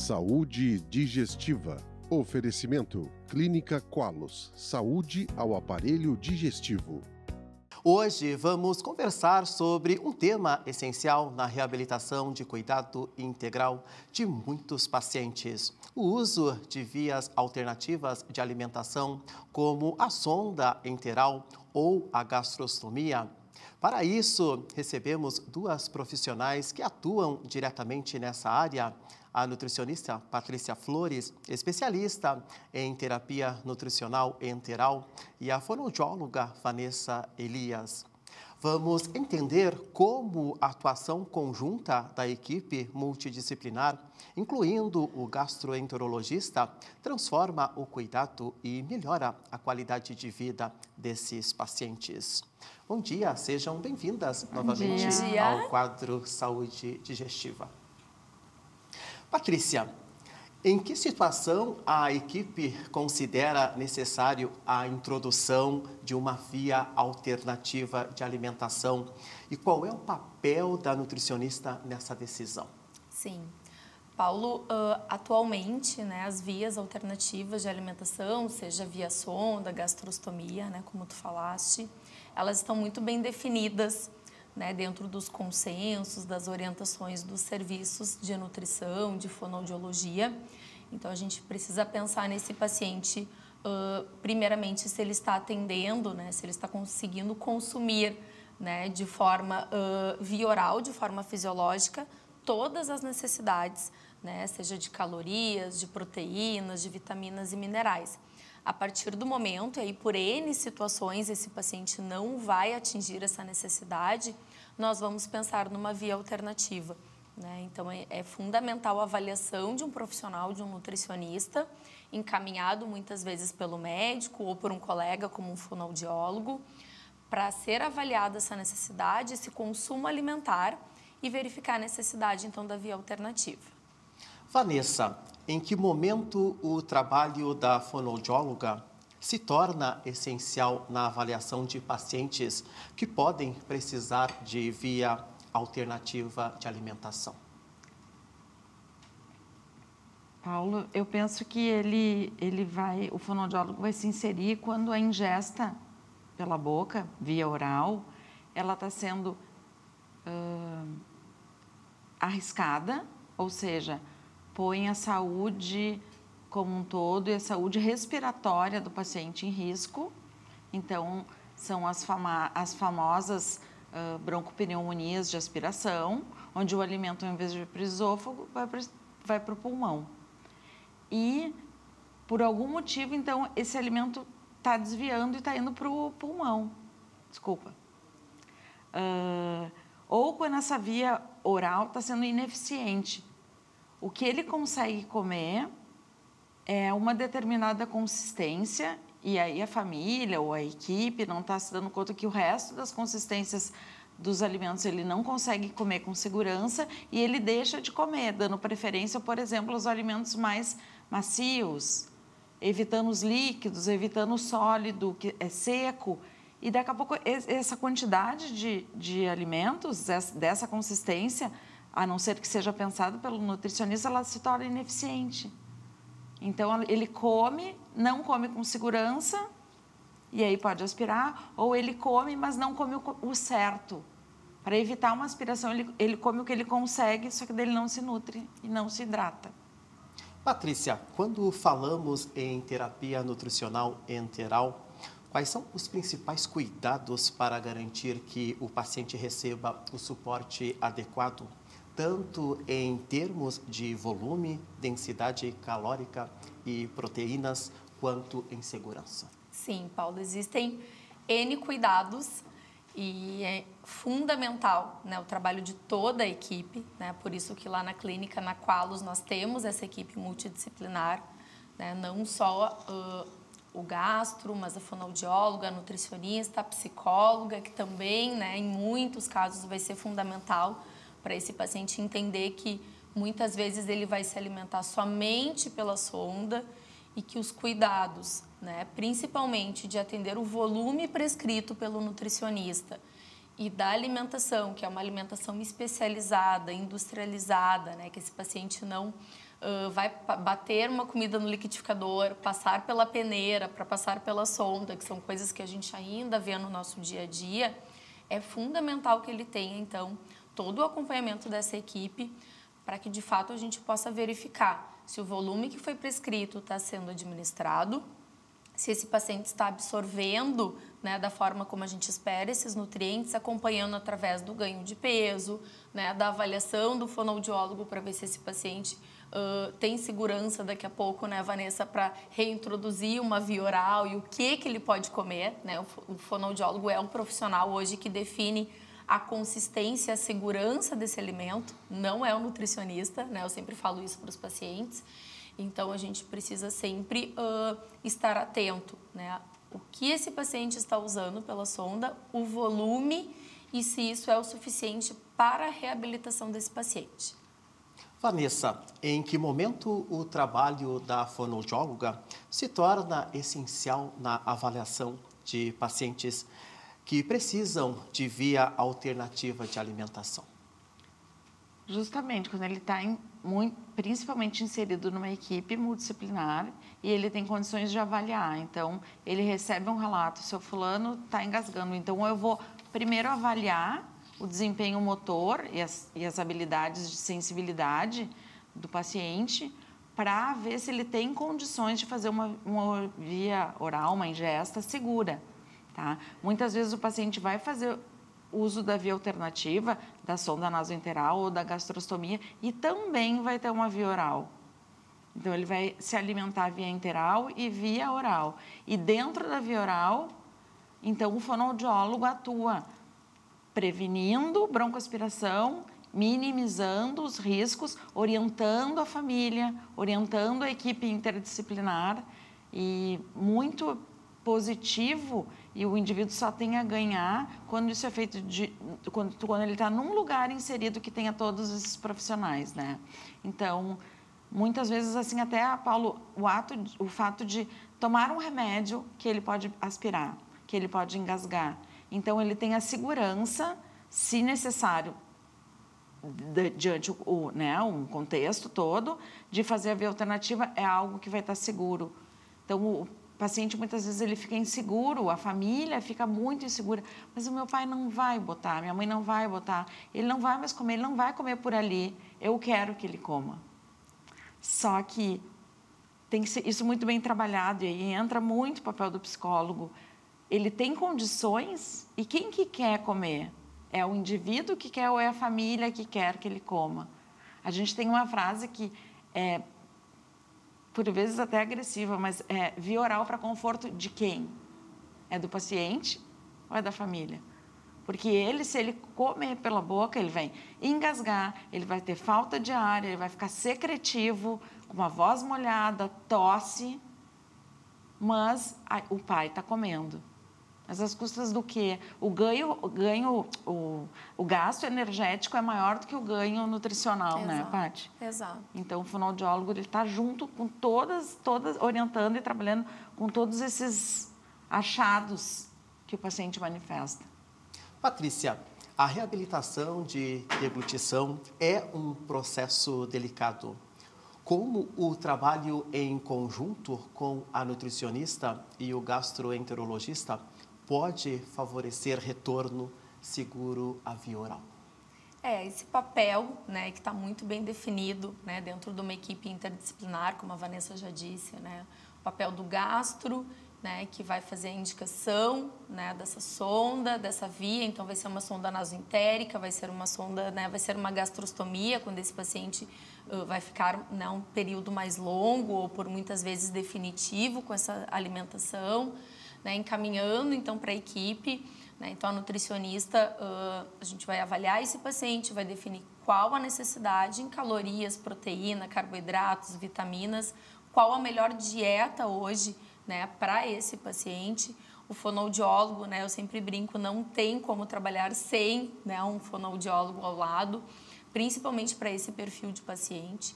Saúde digestiva. Oferecimento: Clínica Qualos. Saúde ao aparelho digestivo. Hoje vamos conversar sobre um tema essencial na reabilitação de cuidado integral de muitos pacientes. O uso de vias alternativas de alimentação, como a sonda enteral ou a gastrostomia. Para isso, recebemos duas profissionais que atuam diretamente nessa área. A nutricionista Patrícia Flores, especialista em terapia nutricional enteral, e a fonoaudióloga Vanessa Elias. Vamos entender como a atuação conjunta da equipe multidisciplinar, incluindo o gastroenterologista, transforma o cuidado e melhora a qualidade de vida desses pacientes. Bom dia, sejam bem-vindas novamente ao quadro Saúde Digestiva. Patrícia, em que situação a equipe considera necessário a introdução de uma via alternativa de alimentação e qual é o papel da nutricionista nessa decisão? Sim, Paulo, atualmente, as vias alternativas de alimentação, seja via sonda, gastrostomia, como tu falaste, elas estão muito bem definidas, dentro dos consensos, das orientações dos serviços de nutrição, de fonoaudiologia. Então, a gente precisa pensar nesse paciente, primeiramente, se ele está atendendo, se ele está conseguindo consumir de forma via oral, de forma fisiológica, todas as necessidades, seja de calorias, de proteínas, de vitaminas e minerais. A partir do momento, e aí por N situações, esse paciente não vai atingir essa necessidade, nós vamos pensar numa via alternativa. Então, é fundamental a avaliação de um profissional, de um nutricionista, encaminhado muitas vezes pelo médico ou por um colega como um fonoaudiólogo, para ser avaliada essa necessidade, esse consumo alimentar e verificar a necessidade, então, da via alternativa. Vanessa, em que momento o trabalho da fonoaudióloga se torna essencial na avaliação de pacientes que podem precisar de via alternativa de alimentação? Paulo, eu penso que o fonoaudiólogo vai se inserir quando a ingesta pela boca, via oral, ela está sendo arriscada, ou seja, põe a saúde como um todo e a saúde respiratória do paciente em risco. Então, são as famosas broncopneumonias de aspiração, onde o alimento, ao invés de ir para o esôfago, vai para o pulmão. E, por algum motivo, então, esse alimento está desviando e está indo para o pulmão. Desculpa. Ou quando essa via oral está sendo ineficiente. O que ele consegue comer é uma determinada consistência e aí a família ou a equipe não está se dando conta que o resto das consistências dos alimentos ele não consegue comer com segurança e ele deixa de comer, dando preferência, por exemplo, aos alimentos mais macios, evitando os líquidos, evitando o sólido, que é seco. E daqui a pouco essa quantidade de alimentos, dessa consistência, a não ser que seja pensado pelo nutricionista, ela se torna ineficiente. Então, ele come, não come com segurança, e aí pode aspirar, ou ele come, mas não come o certo. Para evitar uma aspiração, ele come o que ele consegue, só que dele não se nutre e não se hidrata. Patrícia, quando falamos em terapia nutricional enteral, quais são os principais cuidados para garantir que o paciente receba o suporte adequado, tanto em termos de volume, densidade calórica e proteínas, quanto em segurança? Sim, Paulo, existem N cuidados e é fundamental o trabalho de toda a equipe, por isso que lá na clínica, na Qualos, nós temos essa equipe multidisciplinar, não só o gastro, mas a fonoaudióloga, a nutricionista, a psicóloga, que também, em muitos casos, vai ser fundamental para esse paciente entender que muitas vezes ele vai se alimentar somente pela sonda e que os cuidados, principalmente de atender o volume prescrito pelo nutricionista e da alimentação, que é uma alimentação especializada, industrializada, que esse paciente não vai bater uma comida no liquidificador, passar pela peneira, para passar pela sonda, que são coisas que a gente ainda vê no nosso dia a dia, é fundamental que ele tenha, então, todo o acompanhamento dessa equipe para que, de fato, a gente possa verificar se o volume que foi prescrito está sendo administrado, se esse paciente está absorvendo, né, da forma como a gente espera esses nutrientes, acompanhando através do ganho de peso, né, da avaliação do fonoaudiólogo para ver se esse paciente tem segurança daqui a pouco, né, Vanessa, para reintroduzir uma via oral e o que ele pode comer, né? O fonoaudiólogo é um profissional hoje que define a consistência, a segurança desse alimento, não é o nutricionista, né? Eu sempre falo isso para os pacientes. Então, a gente precisa sempre estar atento, né? O que esse paciente está usando pela sonda, o volume e se isso é o suficiente para a reabilitação desse paciente. Vanessa, em que momento o trabalho da fonoaudióloga se torna essencial na avaliação de pacientes que precisam de via alternativa de alimentação? Justamente quando ele está principalmente inserido numa equipe multidisciplinar e ele tem condições de avaliar. Então, ele recebe um relato, seu fulano está engasgando, então eu vou primeiro avaliar o desempenho motor e as habilidades de sensibilidade do paciente para ver se ele tem condições de fazer uma via oral, uma ingesta segura. Tá? Muitas vezes o paciente vai fazer uso da via alternativa, da sonda nasoenteral ou da gastrostomia e também vai ter uma via oral. Então, ele vai se alimentar via enteral e via oral. E dentro da via oral, então, o fonoaudiólogo atua prevenindo broncoaspiração, minimizando os riscos, orientando a família, orientando a equipe interdisciplinar e muito positivo e o indivíduo só tem a ganhar quando isso é feito quando ele está num lugar inserido que tenha todos esses profissionais, né? Então, muitas vezes assim até, Paulo, o fato de tomar um remédio que ele pode aspirar, que ele pode engasgar. Então, ele tem a segurança, se necessário, diante um contexto todo, de fazer a via alternativa, é algo que vai estar seguro. Então, o paciente, muitas vezes, ele fica inseguro, a família fica muito insegura. Mas o meu pai não vai botar, minha mãe não vai botar, ele não vai mais comer, ele não vai comer por ali, eu quero que ele coma. Só que tem que ser isso muito bem trabalhado, e aí entra muito o papel do psicólogo. Ele tem condições e quem que quer comer? É o indivíduo que quer ou é a família que quer que ele coma? A gente tem uma frase que é, por vezes até agressiva, mas é via oral para conforto de quem? É do paciente ou é da família? Porque ele, se ele comer pela boca, ele vai engasgar, ele vai ter falta de ar, ele vai ficar secretivo, com uma voz molhada, tosse, mas o pai está comendo. Mas às custas do quê? O gasto energético é maior do que o ganho nutricional, Exato, né, Paty? Exato. Então, o fonoaudiólogo está junto com todas, orientando e trabalhando com todos esses achados que o paciente manifesta. Patrícia, a reabilitação de deglutição é um processo delicado. Como o trabalho em conjunto com a nutricionista e o gastroenterologista pode favorecer retorno seguro à via oral? Esse papel, né, que está muito bem definido, né, dentro de uma equipe interdisciplinar, como a Vanessa já disse, né, o papel do gastro, né, que vai fazer a indicação, né, dessa sonda, dessa via. Então, vai ser uma sonda nasoentérica, vai ser uma sonda, né, vai ser uma gastrostomia, quando esse paciente vai ficar, né, um período mais longo ou por muitas vezes definitivo com essa alimentação, né, encaminhando então para a equipe, né, então a nutricionista, a gente vai avaliar esse paciente, vai definir qual a necessidade em calorias, proteína, carboidratos, vitaminas, qual a melhor dieta hoje, né, para esse paciente. O fonoaudiólogo, né, eu sempre brinco, não tem como trabalhar sem, né, um fonoaudiólogo ao lado, principalmente para esse perfil de paciente.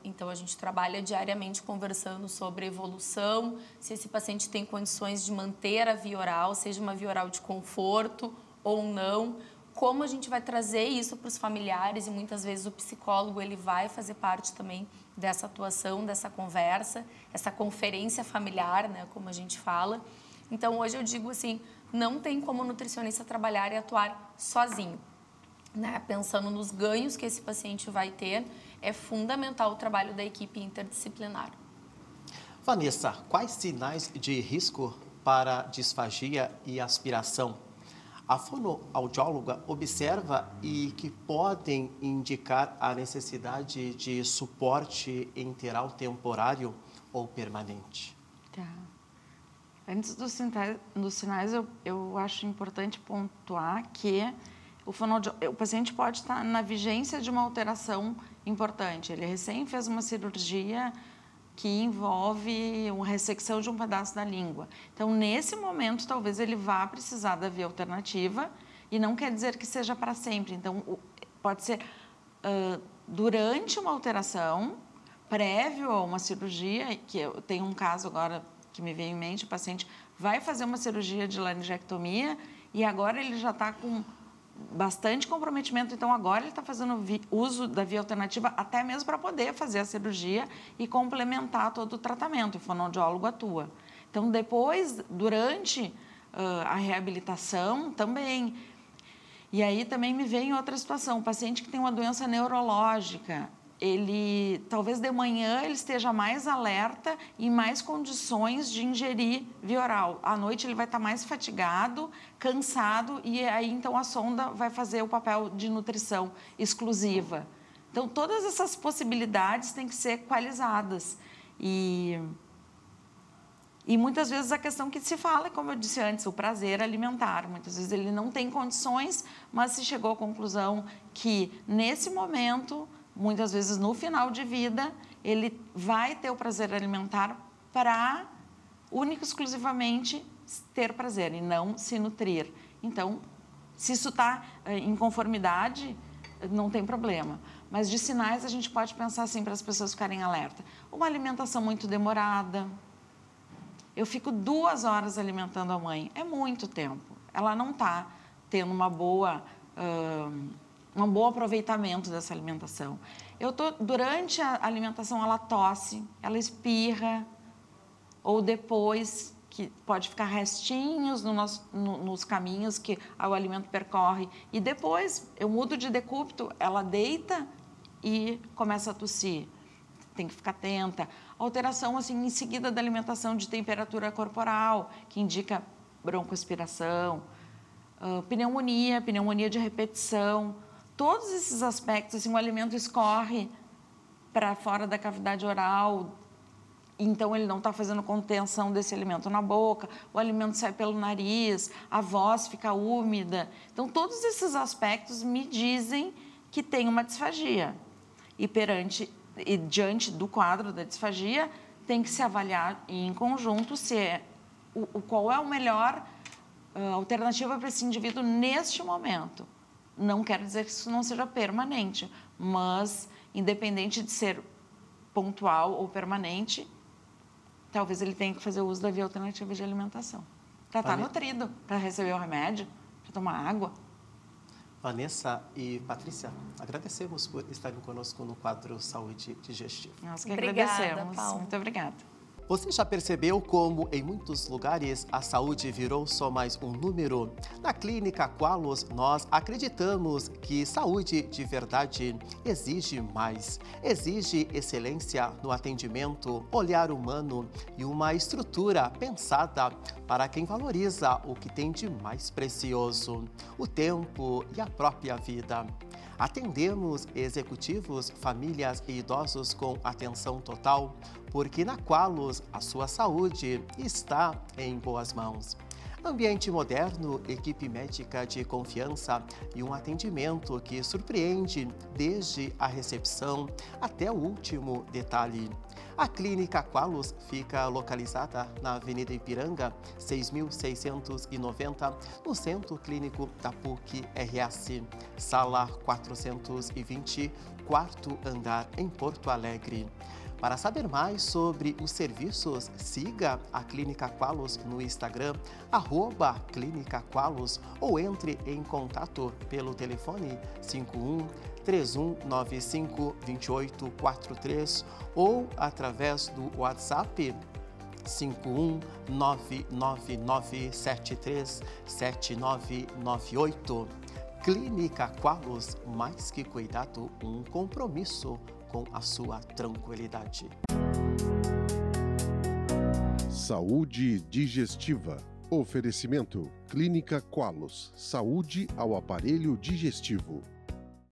Então, a gente trabalha diariamente conversando sobre evolução, se esse paciente tem condições de manter a via oral, seja uma via oral de conforto ou não, como a gente vai trazer isso para os familiares, e muitas vezes o psicólogo ele vai fazer parte também dessa atuação, dessa conversa, essa conferência familiar, né, como a gente fala. Então, hoje eu digo assim, não tem como o nutricionista trabalhar e atuar sozinho, né? Pensando nos ganhos que esse paciente vai ter, é fundamental o trabalho da equipe interdisciplinar. Vanessa, quais sinais de risco para disfagia e aspiração a fonoaudióloga observa e que podem indicar a necessidade de suporte enteral temporário ou permanente? Tá. Antes dos sinais, eu acho importante pontuar que o paciente pode estar na vigência de uma alteração importante. Ele recém fez uma cirurgia que envolve uma ressecção de um pedaço da língua. Então, nesse momento, talvez ele vá precisar da via alternativa e não quer dizer que seja para sempre. Então, pode ser durante uma alteração, prévio a uma cirurgia, que eu tenho um caso agora que me veio em mente, o paciente vai fazer uma cirurgia de laringectomia e agora ele já está com bastante comprometimento, então agora ele está fazendo uso da via alternativa até mesmo para poder fazer a cirurgia e complementar todo o tratamento, o fonoaudiólogo atua. Então, depois, durante a reabilitação também. E aí também me vem outra situação, o paciente que tem uma doença neurológica, ele, talvez de manhã ele esteja mais alerta e mais condições de ingerir via oral. À noite ele vai estar mais fatigado, cansado e aí então a sonda vai fazer o papel de nutrição exclusiva. Então todas essas possibilidades têm que ser equalizadas. E muitas vezes a questão que se fala, como eu disse antes, o prazer alimentar. Muitas vezes ele não tem condições, mas se chegou à conclusão que nesse momento, muitas vezes no final de vida, ele vai ter o prazer alimentar para, única e exclusivamente, ter prazer e não se nutrir. Então, se isso está em conformidade, não tem problema. Mas de sinais a gente pode pensar assim para as pessoas ficarem alerta. Uma alimentação muito demorada. Eu fico 2 horas alimentando a mãe. É muito tempo. Ela não está tendo um bom aproveitamento dessa alimentação. Durante a alimentação, ela tosse, ela espirra, ou depois, que pode ficar restinhos nos caminhos que o alimento percorre. E depois, eu mudo de decúbito, ela deita e começa a tossir. Tem que ficar atenta. Alteração, assim, em seguida da alimentação de temperatura corporal, que indica broncoaspiração, pneumonia de repetição. Todos esses aspectos, assim, o alimento escorre para fora da cavidade oral, então ele não está fazendo contenção desse alimento na boca, o alimento sai pelo nariz, a voz fica úmida. Então, todos esses aspectos me dizem que tem uma disfagia. E diante do quadro da disfagia, tem que se avaliar em conjunto qual é a melhor alternativa para esse indivíduo neste momento. Não quero dizer que isso não seja permanente, mas, independente de ser pontual ou permanente, talvez ele tenha que fazer uso da via alternativa de alimentação. Para estar nutrido, para receber o remédio, para tomar água. Vanessa e Patrícia, agradecemos por estarem conosco no quadro Saúde Digestiva. Nós que Obrigada, agradecemos. Paulo. Muito obrigada. Você já percebeu como, em muitos lugares, a saúde virou só mais um número? Na Clínica Qualos, nós acreditamos que saúde de verdade exige mais. Exige excelência no atendimento, olhar humano e uma estrutura pensada para quem valoriza o que tem de mais precioso, o tempo e a própria vida. Atendemos executivos, famílias e idosos com atenção total, porque na Qualos a sua saúde está em boas mãos. Ambiente moderno, equipe médica de confiança e um atendimento que surpreende desde a recepção até o último detalhe. A Clínica Qualos fica localizada na Avenida Ipiranga, 6.690, no Centro Clínico da PUC-RS, sala 420, 4º andar, em Porto Alegre. Para saber mais sobre os serviços, siga a Clínica Qualos no Instagram, @Clínica Qualos, ou entre em contato pelo telefone 51 3195 2843 ou através do WhatsApp 51 99973 7998. Clínica Qualos, mais que cuidado, um compromisso com a sua tranquilidade. Saúde digestiva. Oferecimento: Clínica Qualos. Saúde ao aparelho digestivo.